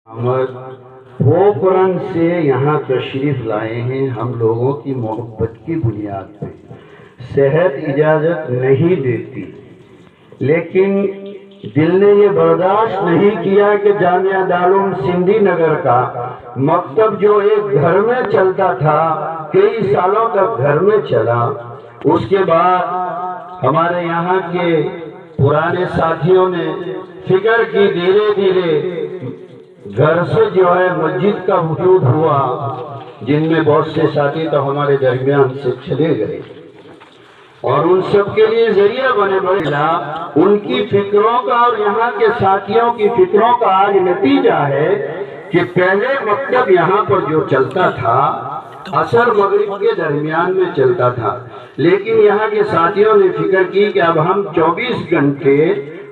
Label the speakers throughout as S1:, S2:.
S1: احمد پوکرن سے یہاں تشریف لائے ہیں ہم لوگوں کی محبت کی بنیاد پہ۔ صحت اجازت نہیں دیتی، لیکن دل نے یہ برداشت نہیں کیا کہ جامعہ دارالعلوم سندھی نگر کا مکتب جو ایک گھر میں چلتا تھا، کئی سالوں تک گھر میں چلا، اس کے بعد ہمارے یہاں کے پرانے ساتھیوں نے فکر کی، دھیرے دھیرے گھر سے جو ہے مسجد کا وجود ہوا، جن میں بہت سے ساتھی تو ہمارے درمیان سے چلے گئے اور ان سب کے لیے ذریعہ بنے بڑھا ان کی فکروں کا اور یہاں کے ساتھیوں کی فکروں کا آج نتیجہ ہے کہ پہلے مکتب یہاں پر جو چلتا تھا عصر مغرب کے درمیان میں چلتا تھا، لیکن یہاں کے ساتھیوں نے فکر کی کہ اب ہم 24 گھنٹے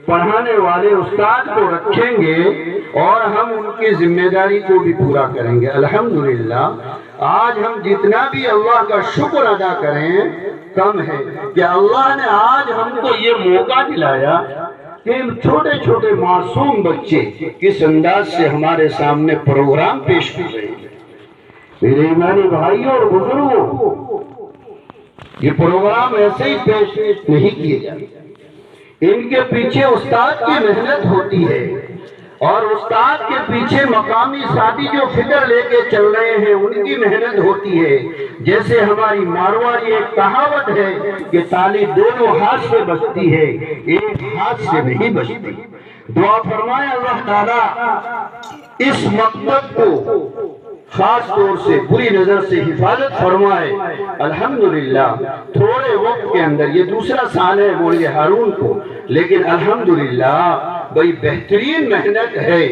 S1: پڑھانے والے استاد کو رکھیں گے اور ہم ان کی ذمہ داری کو بھی پورا کریں گے۔ الحمدللہ آج ہم جتنا بھی اللہ کا شکر ادا کریں کم ہے کہ اللہ نے آج ہم کو یہ موقع دلایا کہ چھوٹے چھوٹے معصوم بچے کس انداز سے ہمارے سامنے پروگرام پیش کر رہے ہیں۔ میرے ایمانی بھائیوں اور بزرگوں، یہ پروگرام ایسے ہی پیش نہیں کیے جاتے، ان کے پیچھے استاد کی محنت ہوتی ہے اور استاد کے پیچھے مقامی ساتھی جو فکر لے کے چل رہے ہیں ان کی محنت ہوتی ہے۔ جیسے ہماری مارواڑی ایک کہاوت ہے کہ تالی دونوں ہاتھ سے بجتی ہے، ایک ہاتھ سے نہیں بجتی۔ دعا فرمائے اللہ تعالیٰ اس مکتب کو خاص طور سے بری نظر سے حفاظت فرمائے۔ الحمدللہ تھوڑے وقت کے اندر، یہ دوسرا سال ہے مولانا ہارون کو، لیکن الحمدللہ بڑی بہترین محنت ہے۔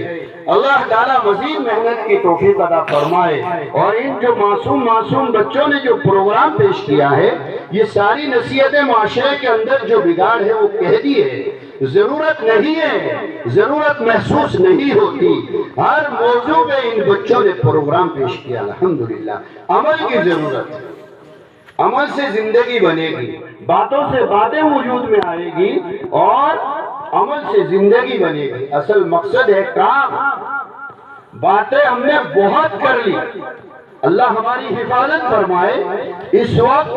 S1: اللہ تعالیٰ مزید محنت کی توفیق عطا فرمائے اور ان جو معصوم بچوں نے جو پروگرام پیش کیا ہے، یہ ساری نصیحتیں معاشرے کے اندر جو بگاڑ ہے وہ کہہ دی ہے، ضرورت نہیں ہے، ضرورت محسوس نہیں ہوتی۔ ہر موضوع پہ ان بچوں نے پروگرام پیش کیا۔ الحمدللہ عمل کی ضرورت ہے، عمل سے زندگی بنے گی، باتوں سے باتیں وجود میں آئے گی اور عمل سے زندگی بنے گی۔ اصل مقصد ہے کام۔ باتیں ہم نے بہت کر لی، اللہ ہماری حفاظت فرمائے۔ اس وقت